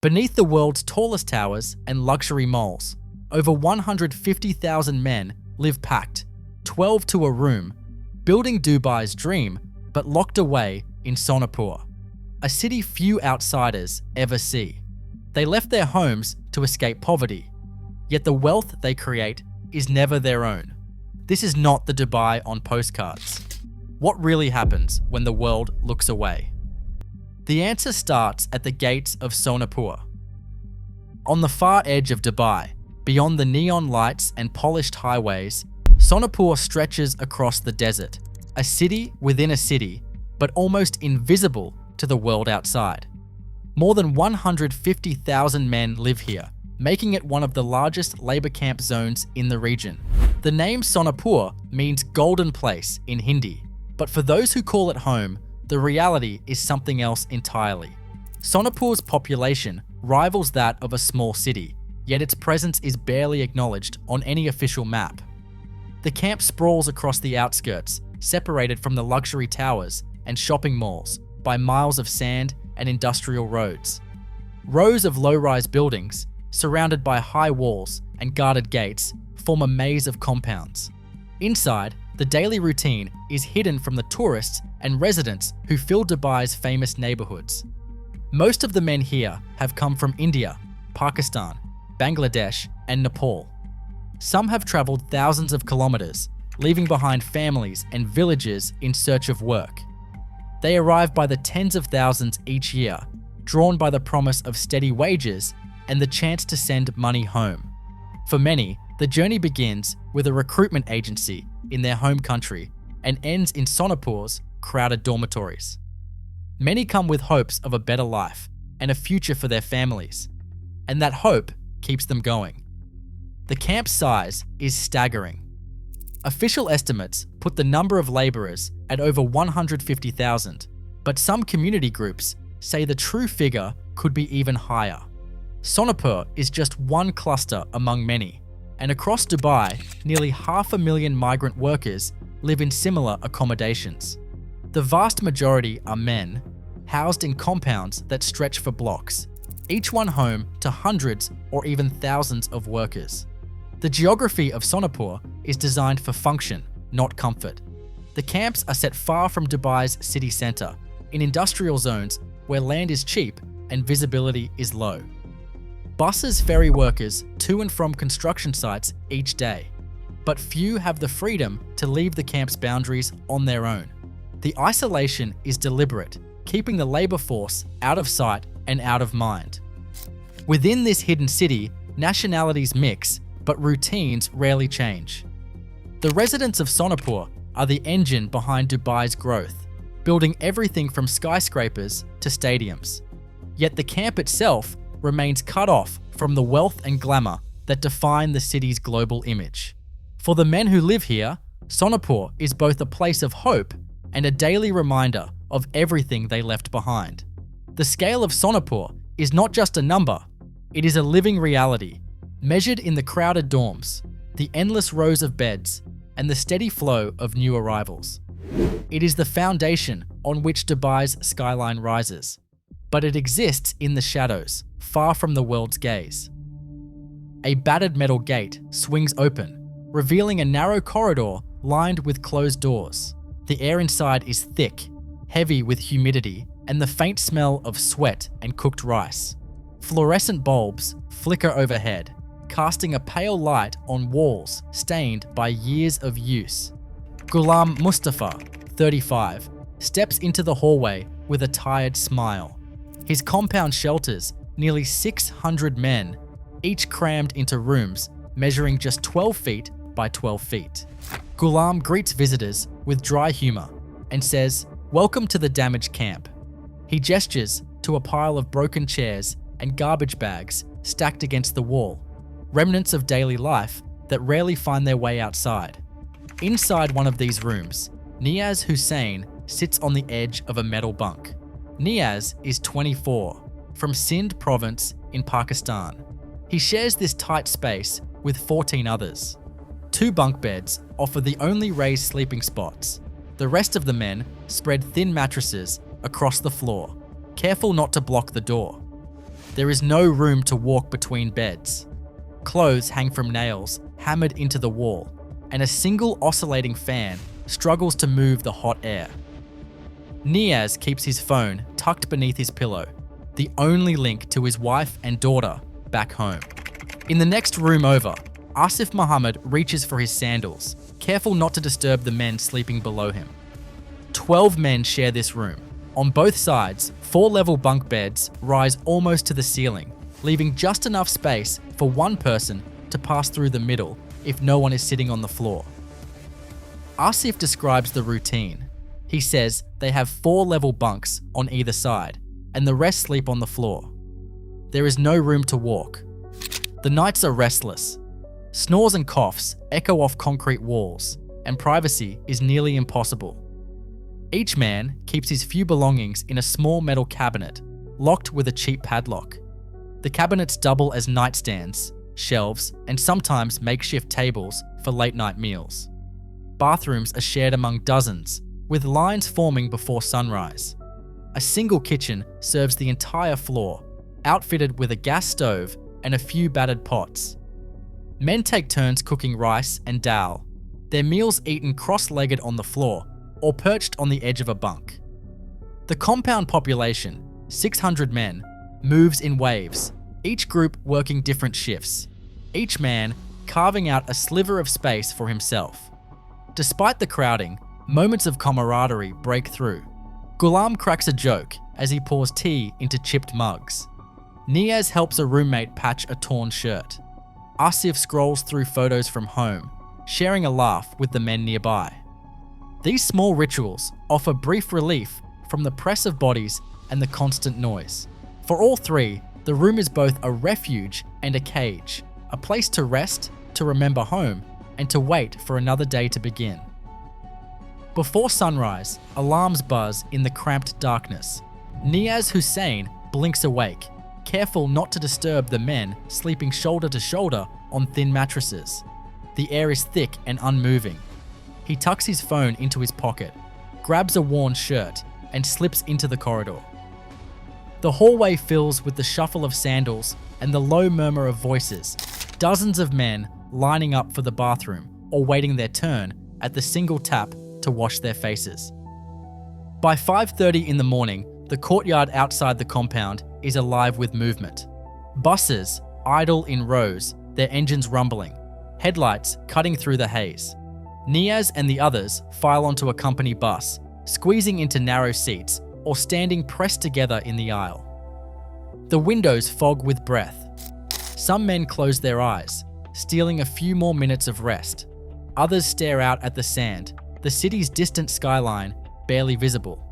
Beneath the world's tallest towers and luxury malls, over 150,000 men live packed, 12 to a room, building Dubai's dream, but locked away in Sonapur, a city few outsiders ever see. They left their homes to escape poverty, yet the wealth they create is never their own. This is not the Dubai on postcards. What really happens when the world looks away? The answer starts at the gates of Sonapur. On the far edge of Dubai, beyond the neon lights and polished highways, Sonapur stretches across the desert, a city within a city, but almost invisible to the world outside. More than 150,000 men live here, making it one of the largest labor camp zones in the region. The name Sonapur means golden place in Hindi, but for those who call it home, the reality is something else entirely. Sonapur's population rivals that of a small city, yet its presence is barely acknowledged on any official map. The camp sprawls across the outskirts, separated from the luxury towers and shopping malls by miles of sand and industrial roads. Rows of low-rise buildings, surrounded by high walls and guarded gates, form a maze of compounds. Inside, the daily routine is hidden from the tourists and residents who fill Dubai's famous neighborhoods. Most of the men here have come from India, Pakistan, Bangladesh, and Nepal. Some have traveled thousands of kilometers, leaving behind families and villages in search of work. They arrive by the tens of thousands each year, drawn by the promise of steady wages and the chance to send money home. For many, the journey begins with a recruitment agency in their home country and ends in Sonapur's crowded dormitories. Many come with hopes of a better life and a future for their families, and that hope keeps them going. The camp's size is staggering. Official estimates put the number of laborers at over 150,000, but some community groups say the true figure could be even higher. Sonapur is just one cluster among many, and across Dubai, nearly 500,000 migrant workers live in similar accommodations. The vast majority are men, housed in compounds that stretch for blocks, each one home to hundreds or even thousands of workers. The geography of Sonapur is designed for function, not comfort. The camps are set far from Dubai's city centre, in industrial zones where land is cheap and visibility is low. Buses ferry workers to and from construction sites each day, but few have the freedom to leave the camp's boundaries on their own. The isolation is deliberate, keeping the labour force out of sight and out of mind. Within this hidden city, nationalities mix, but routines rarely change. The residents of Sonapur are the engine behind Dubai's growth, building everything from skyscrapers to stadiums. Yet the camp itself remains cut off from the wealth and glamour that define the city's global image. For the men who live here, Sonapur is both a place of hope and a daily reminder of everything they left behind. The scale of Sonapur is not just a number, it is a living reality, measured in the crowded dorms, the endless rows of beds, and the steady flow of new arrivals. It is the foundation on which Dubai's skyline rises, but it exists in the shadows, far from the world's gaze. A battered metal gate swings open, revealing a narrow corridor lined with closed doors. The air inside is thick, heavy with humidity, and the faint smell of sweat and cooked rice. Fluorescent bulbs flicker overhead, casting a pale light on walls stained by years of use. Ghulam Mustafa, 35, steps into the hallway with a tired smile. His compound shelters nearly 600 men, each crammed into rooms measuring just 12 feet by 12 feet. Ghulam greets visitors with dry humor and says, "Welcome to the damaged camp." He gestures to a pile of broken chairs and garbage bags stacked against the wall, remnants of daily life that rarely find their way outside. Inside one of these rooms, Niaz Hussain sits on the edge of a metal bunk. Niaz is 24, from Sindh province in Pakistan. He shares this tight space with 14 others. 2 bunk beds offer the only raised sleeping spots. The rest of the men spread thin mattresses across the floor, careful not to block the door. There is no room to walk between beds. Clothes hang from nails hammered into the wall, and a single oscillating fan struggles to move the hot air. Niaz keeps his phone tucked beneath his pillow, the only link to his wife and daughter back home. In the next room over, Asif Muhammad reaches for his sandals, careful not to disturb the men sleeping below him. 12 men share this room. On both sides, 4-level bunk beds rise almost to the ceiling, leaving just enough space for one person to pass through the middle if no one is sitting on the floor. Asif describes the routine. He says they have 4-level bunks on either side, and the rest sleep on the floor. There is no room to walk. The nights are restless. Snores and coughs echo off concrete walls, and privacy is nearly impossible. Each man keeps his few belongings in a small metal cabinet, locked with a cheap padlock. The cabinets double as nightstands, shelves, and sometimes makeshift tables for late-night meals. Bathrooms are shared among dozens, with lines forming before sunrise. A single kitchen serves the entire floor, outfitted with a gas stove and a few battered pots. Men take turns cooking rice and dal, their meals eaten cross-legged on the floor or perched on the edge of a bunk. The compound population, 600 men, moves in waves, each group working different shifts, each man carving out a sliver of space for himself. Despite the crowding, moments of camaraderie break through. Ghulam cracks a joke as he pours tea into chipped mugs. Niaz helps a roommate patch a torn shirt. Asif scrolls through photos from home, sharing a laugh with the men nearby. These small rituals offer brief relief from the press of bodies and the constant noise. For all three, the room is both a refuge and a cage, a place to rest, to remember home, and to wait for another day to begin. Before sunrise, alarms buzz in the cramped darkness. Niaz Hussain blinks awake, careful not to disturb the men sleeping shoulder to shoulder on thin mattresses. The air is thick and unmoving. He tucks his phone into his pocket, grabs a worn shirt, and slips into the corridor. The hallway fills with the shuffle of sandals and the low murmur of voices, dozens of men lining up for the bathroom or waiting their turn at the single tap to wash their faces. By 5:30 in the morning, the courtyard outside the compound is alive with movement. Buses idle in rows, their engines rumbling, headlights cutting through the haze. Niaz and the others file onto a company bus, squeezing into narrow seats or standing pressed together in the aisle. The windows fog with breath. Some men close their eyes, stealing a few more minutes of rest. Others stare out at the sand, the city's distant skyline barely visible.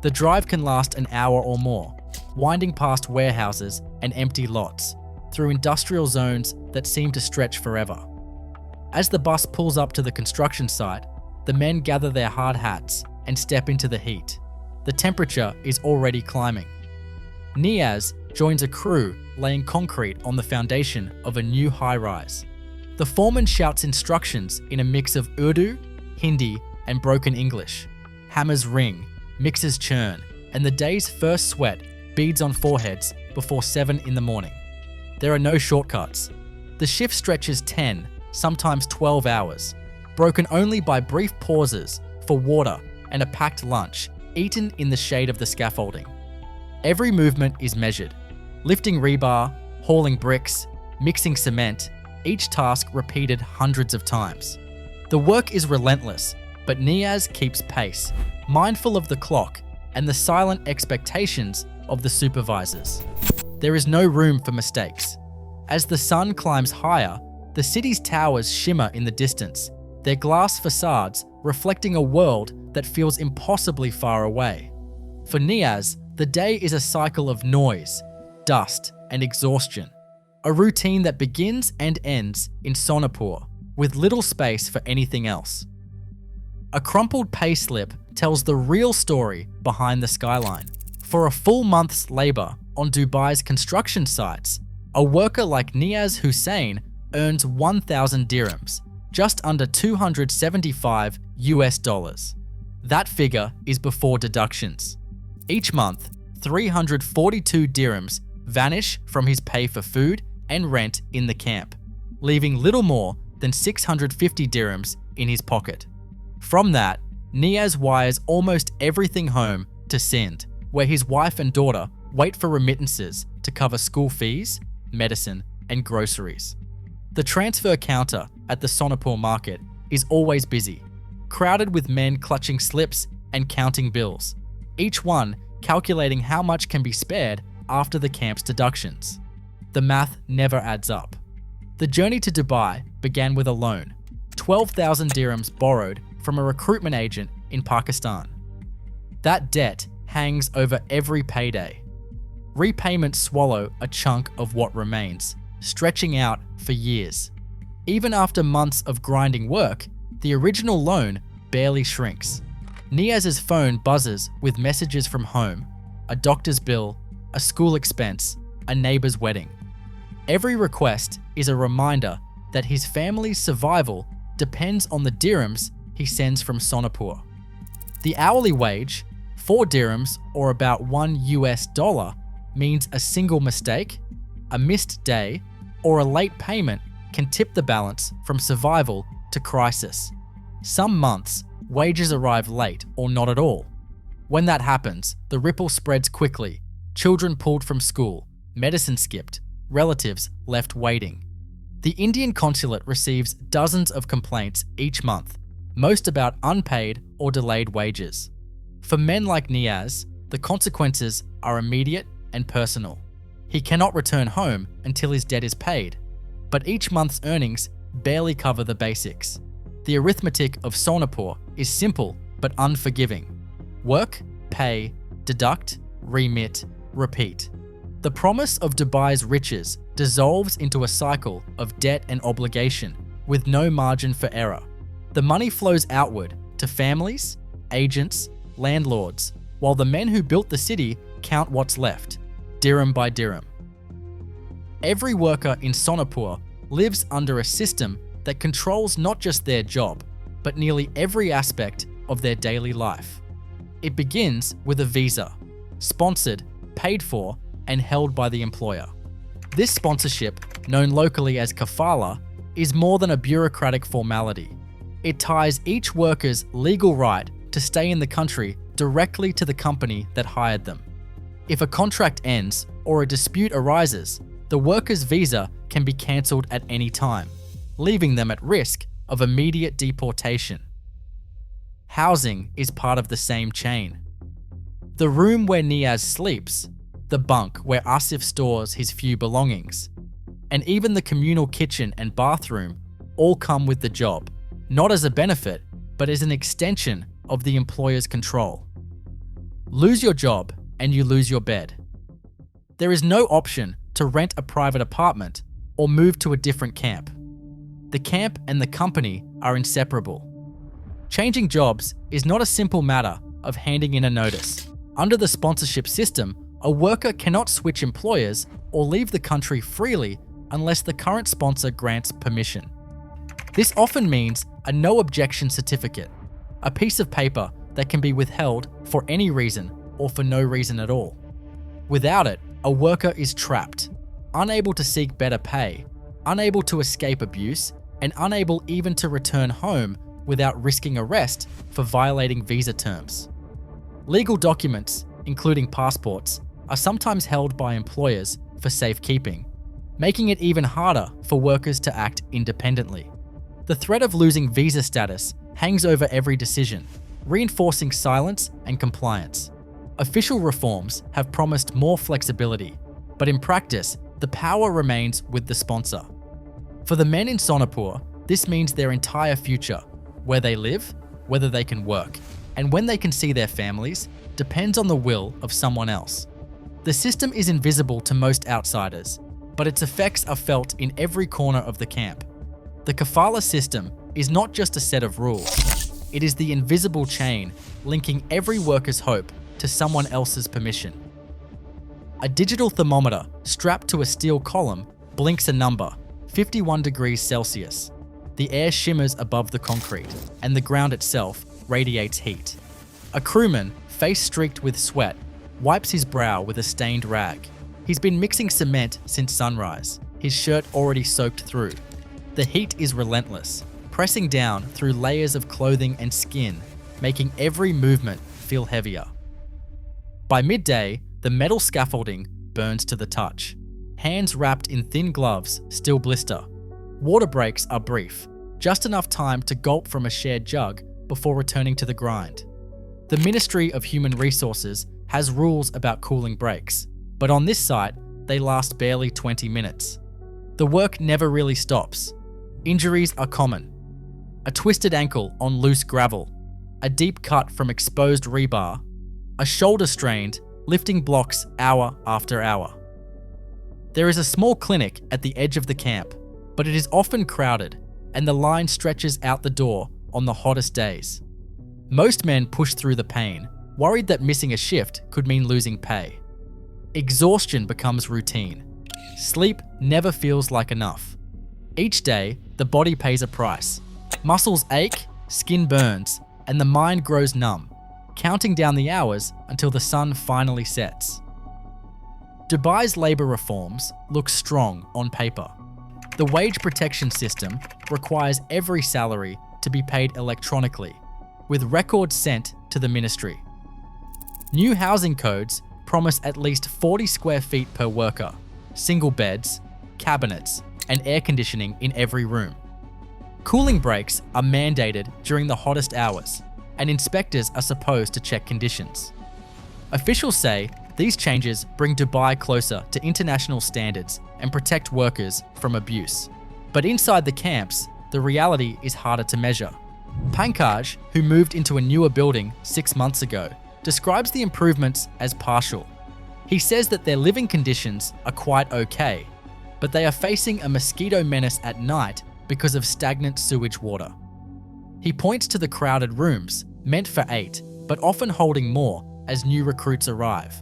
The drive can last an hour or more, winding past warehouses and empty lots, through industrial zones that seem to stretch forever. As the bus pulls up to the construction site, the men gather their hard hats and step into the heat. The temperature is already climbing. Niaz joins a crew laying concrete on the foundation of a new high-rise. The foreman shouts instructions in a mix of Urdu, Hindi, and broken English. Hammers ring, mixers churn, and the day's first sweat beads on foreheads before 7 in the morning. There are no shortcuts. The shift stretches 10, sometimes 12 hours, broken only by brief pauses for water and a packed lunch eaten in the shade of the scaffolding. Every movement is measured. Lifting rebar, hauling bricks, mixing cement, each task repeated hundreds of times. The work is relentless, but Niaz keeps pace, mindful of the clock and the silent expectations of the supervisors. There is no room for mistakes. As the sun climbs higher, the city's towers shimmer in the distance, their glass facades reflecting a world that feels impossibly far away. For Niaz, the day is a cycle of noise, dust, and exhaustion, a routine that begins and ends in Sonapur, with little space for anything else. A crumpled payslip tells the real story behind the skyline. For a full month's labor on Dubai's construction sites, a worker like Niaz Hussain earns 1,000 dirhams, just under $275 US. That figure is before deductions. Each month, 342 dirhams vanish from his pay for food and rent in the camp, leaving little more than 650 dirhams in his pocket. From that, Niaz wires almost everything home to Sindh, where his wife and daughter wait for remittances to cover school fees, medicine, and groceries. The transfer counter at the Sonapur market is always busy, crowded with men clutching slips and counting bills, each one calculating how much can be spared after the camp's deductions. The math never adds up. The journey to Dubai began with a loan, 12,000 dirhams borrowed from a recruitment agent in Pakistan. That debt hangs over every payday. Repayments swallow a chunk of what remains, stretching out for years. Even after months of grinding work, the original loan barely shrinks. Niaz's phone buzzes with messages from home, a doctor's bill, a school expense, a neighbor's wedding. Every request is a reminder that his family's survival depends on the dirhams he sends from Sonapur. The hourly wage, 4 dirhams or about $1, means a single mistake, a missed day, or a late payment can tip the balance from survival to crisis. Some months, wages arrive late or not at all. When that happens, the ripple spreads quickly. Children pulled from school, medicine skipped, relatives left waiting. The Indian consulate receives dozens of complaints each month, most about unpaid or delayed wages. For men like Niaz, the consequences are immediate and personal. He cannot return home until his debt is paid, but each month's earnings barely cover the basics. The arithmetic of Sonapur is simple but unforgiving. Work, pay, deduct, remit, repeat. The promise of Dubai's riches dissolves into a cycle of debt and obligation with no margin for error. The money flows outward to families, agents, landlords, while the men who built the city count what's left, dirham by dirham. Every worker in Sonapur lives under a system that controls not just their job, but nearly every aspect of their daily life. It begins with a visa, sponsored, paid for, and held by the employer. This sponsorship, known locally as kafala, is more than a bureaucratic formality. It ties each worker's legal right to stay in the country directly to the company that hired them. If a contract ends or a dispute arises, the worker's visa can be cancelled at any time, leaving them at risk of immediate deportation. Housing is part of the same chain. The room where Niaz sleeps, the bunk where Asif stores his few belongings, and even the communal kitchen and bathroom all come with the job, not as a benefit, but as an extension of the employer's control. Lose your job and you lose your bed. There is no option to rent a private apartment or move to a different camp. The camp and the company are inseparable. Changing jobs is not a simple matter of handing in a notice. Under the sponsorship system, a worker cannot switch employers or leave the country freely unless the current sponsor grants permission. This often means a no objection certificate, a piece of paper that can be withheld for any reason or for no reason at all. Without it, a worker is trapped, unable to seek better pay, unable to escape abuse, and unable even to return home without risking arrest for violating visa terms. Legal documents, including passports, are sometimes held by employers for safekeeping, making it even harder for workers to act independently. The threat of losing visa status hangs over every decision, reinforcing silence and compliance. Official reforms have promised more flexibility, but in practice, the power remains with the sponsor. For the men in Sonapur, this means their entire future, where they live, whether they can work, and when they can see their families, depends on the will of someone else. The system is invisible to most outsiders, but its effects are felt in every corner of the camp. The kafala system is not just a set of rules. It is the invisible chain linking every worker's hope to someone else's permission. A digital thermometer strapped to a steel column blinks a number, 51 degrees Celsius. The air shimmers above the concrete, and the ground itself radiates heat. A crewman, face streaked with sweat, wipes his brow with a stained rag. He's been mixing cement since sunrise, his shirt already soaked through. The heat is relentless, pressing down through layers of clothing and skin, making every movement feel heavier. By midday, the metal scaffolding burns to the touch. Hands wrapped in thin gloves still blister. Water breaks are brief, just enough time to gulp from a shared jug before returning to the grind. The Ministry of Human Resources has rules about cooling breaks, but on this site, they last barely 20 minutes. The work never really stops. Injuries are common. A twisted ankle on loose gravel, a deep cut from exposed rebar, a shoulder strained, lifting blocks hour after hour. There is a small clinic at the edge of the camp, but it is often crowded, and the line stretches out the door on the hottest days. Most men push through the pain, worried that missing a shift could mean losing pay. Exhaustion becomes routine. Sleep never feels like enough. Each day, the body pays a price. Muscles ache, skin burns, and the mind grows numb, counting down the hours until the sun finally sets. Dubai's labour reforms look strong on paper. The wage protection system requires every salary to be paid electronically, with records sent to the ministry. New housing codes promise at least 40 square feet per worker, single beds, cabinets, and air conditioning in every room. Cooling breaks are mandated during the hottest hours, and inspectors are supposed to check conditions. Officials say these changes bring Dubai closer to international standards and protect workers from abuse. But inside the camps, the reality is harder to measure. Pankaj, who moved into a newer building 6 months ago, describes the improvements as partial. He says that their living conditions are quite okay, but they are facing a mosquito menace at night because of stagnant sewage water. He points to the crowded rooms, meant for 8, but often holding more as new recruits arrive.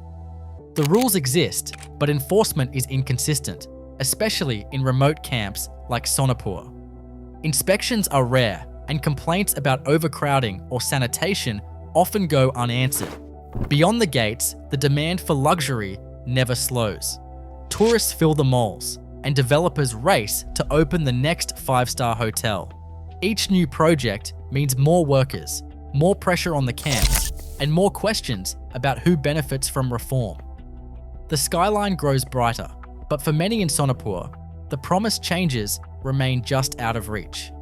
The rules exist, but enforcement is inconsistent, especially in remote camps like Sonapur. Inspections are rare, and complaints about overcrowding or sanitation often go unanswered. Beyond the gates, the demand for luxury never slows. Tourists fill the malls, and developers race to open the next 5-star hotel. Each new project means more workers, more pressure on the camps, and more questions about who benefits from reform. The skyline grows brighter, but for many in Sonapur, the promised changes remain just out of reach.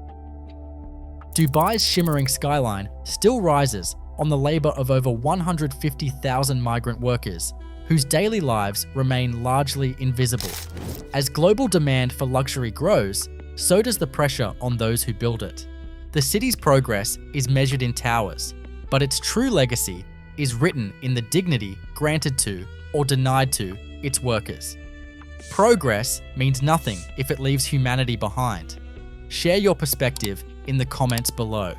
Dubai's shimmering skyline still rises on the labour of over 150,000 migrant workers, whose daily lives remain largely invisible. As global demand for luxury grows, so does the pressure on those who build it. The city's progress is measured in towers, but its true legacy is written in the dignity granted to or denied to its workers. Progress means nothing if it leaves humanity behind. Share your perspective in the comments below.